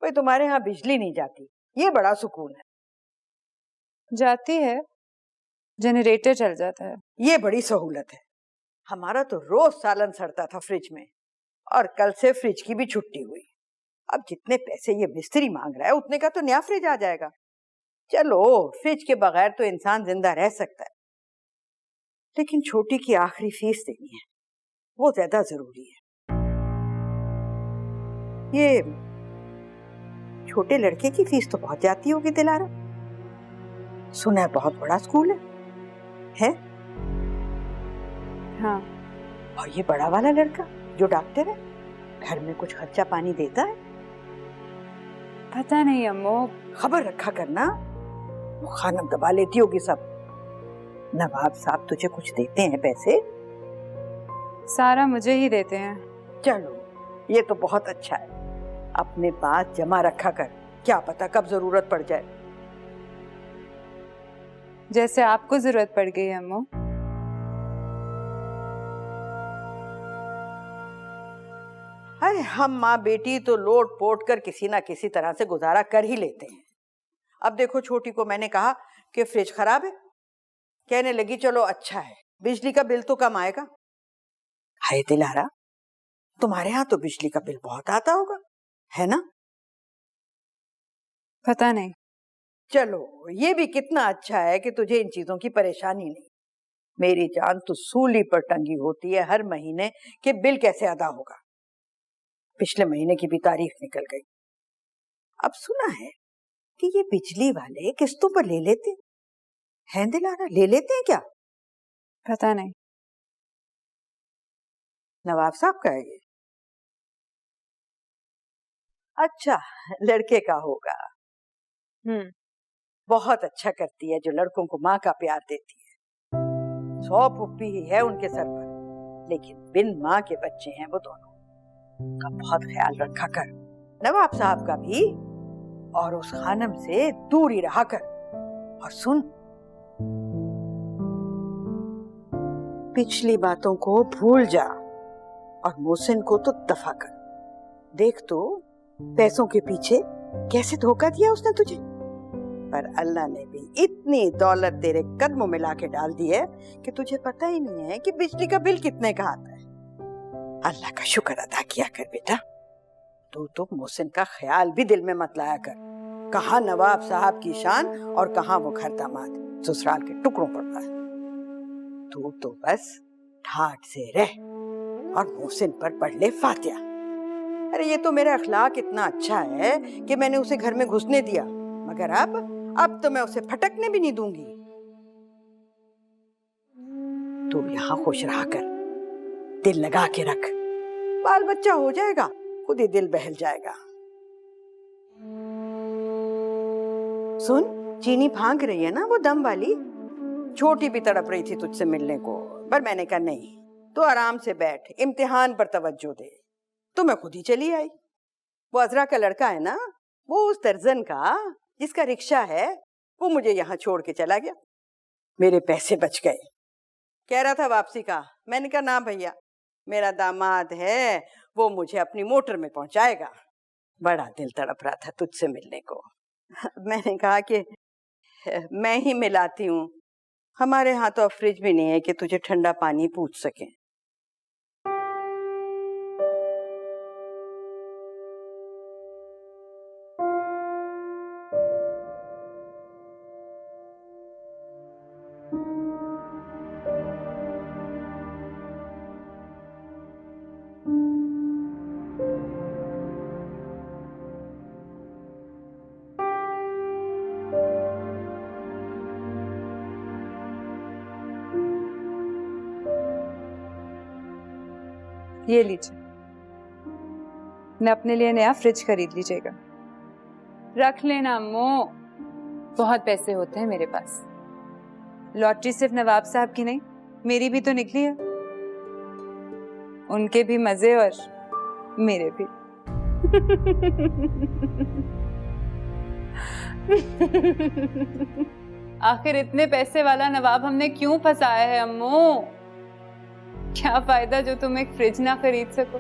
भाई तुम्हारे यहाँ बिजली नहीं जाती, ये बड़ा सुकून है। जाती है, जनरेटर चल जाता है। ये बड़ी सहूलत है। हमारा तो रोज सालन सड़ता था फ्रिज में, और कल से फ्रिज की भी छुट्टी हुई। अब जितने पैसे ये मिस्त्री मांग रहा है उतने का तो नया फ्रिज आ जाएगा। चलो फ्रिज के बगैर तो इंसान जिंदा रह सकता है, लेकिन छोटी की आखिरी फीस देनी है, वो ज्यादा जरूरी है। ये छोटे लड़के की फीस तो बहुत जाती होगी दिलारा, सुना है बहुत बड़ा स्कूल है? हाँ। और ये बड़ा वाला लड़का जो डॉक्टर है, घर में कुछ खर्चा पानी देता है? पता नहीं अम्मू। खबर रखा करना, वो खानम दबा लेती होगी सब। नवाब साहब तुझे कुछ देते हैं पैसे? सारा मुझे ही देते हैं। चलो ये तो बहुत अच्छा है, अपने पास जमा रखा कर, क्या पता कब जरूरत पड़ जाए। जैसे आपको जरूरत पड़ गई अम्मू। अरे हम माँ बेटी तो लोट पोट कर किसी ना किसी तरह से गुजारा कर ही लेते हैं। अब देखो छोटी को मैंने कहा कि फ्रिज खराब है, कहने लगी चलो अच्छा है, बिजली का बिल तो कम आएगा। हाय दिलारा, तुम्हारे यहाँ तो बिजली का बिल बहुत आता होगा, है ना? पता नहीं। चलो ये भी कितना अच्छा है कि तुझे इन चीजों की परेशानी नहीं। मेरी जान तो सूली पर टंगी होती है हर महीने कि बिल कैसे अदा होगा। पिछले महीने की भी तारीख निकल गई। अब सुना है कि ये बिजली वाले किस्तों पर ले लेते हैं दिलारा, ले लेते हैं क्या? पता नहीं। नवाब साहब का है ये? अच्छा, लड़के का होगा। बहुत अच्छा करती है जो लड़कों को माँ का प्यार देती है। 100 पुप्पी ही है उनके सर पर, लेकिन बिन माँ के बच्चे हैं वो दोनों। का बहुत ख्याल रखा कर, नवाब साहब का भी, और उस खानम से दूर ही रहा कर। और सुन, पिछली बातों को भूल जा और मोहसिन को तो दफा कर। देख तो पैसों के पीछे कैसे धोखा दिया उसने तुझे, पर अल्लाह ने भी इतनी दौलत तेरे कदमों में लाके डाल दी है कि तुझे पता ही नहीं है कि बिजली का बिल कितने का आता है। अल्लाह का शुक्र अदा किया कर बेटा। तू तो मोहसिन का ख्याल भी दिल में मत लाया कर। कहाँ नवाब साहब की शान और कहाँ वो घर दामाद ससुराल के टुकड़ों पर पड़ा है। तू तो बस ठाठ से रह और मोहसिन पर पढ़ ले फातिहा। अरे ये तो मेरा अखलाक इतना अच्छा है कि मैंने उसे घर में घुसने दिया, मगर अब तो मैं उसे फटकने भी नहीं दूंगी। तू यहाँ खुश रहा कर, दिल लगा के रख, बाल बच्चा हो जाएगा, खुद ही दिल बहल जाएगा। सुन, चीनी भांग रही है ना वो दम वाली, छोटी भी तड़प रही थी तुझसे मिलने को, पर मैंने कहा नहीं, तो आराम से बैठ, इम्तिहान पर तवज्जो दे। तो मैं खुद ही चली आई। वो अजरा का लड़का है ना, वो उस दर्जन का जिसका रिक्शा है, वो मुझे यहाँ छोड़ के चला गया। मेरे पैसे बच गए। कह रहा था वापसी का, मैंने कहा ना भैया, मेरा दामाद है, वो मुझे अपनी मोटर में पहुंचाएगा। बड़ा दिल तड़प रहा था तुझसे मिलने को। मैंने कहा कि मैं ही मिलाती हूँ, हमारे यहाँ तो अब फ्रिज भी नहीं है कि तुझे ठंडा पानी पूछ सके। ये लीजिए, न अपने लिए नया फ्रिज खरीद लीजिएगा। रख लेना अम्मू, बहुत पैसे होते हैं मेरे पास। लॉटरी सिर्फ नवाब साहब की नहीं, मेरी भी तो निकली है। उनके भी मजे और मेरे भी। आखिर इतने पैसे वाला नवाब हमने क्यों फंसाया है अम्मू? क्या फायदा जो तुम एक फ्रिज ना खरीद सको।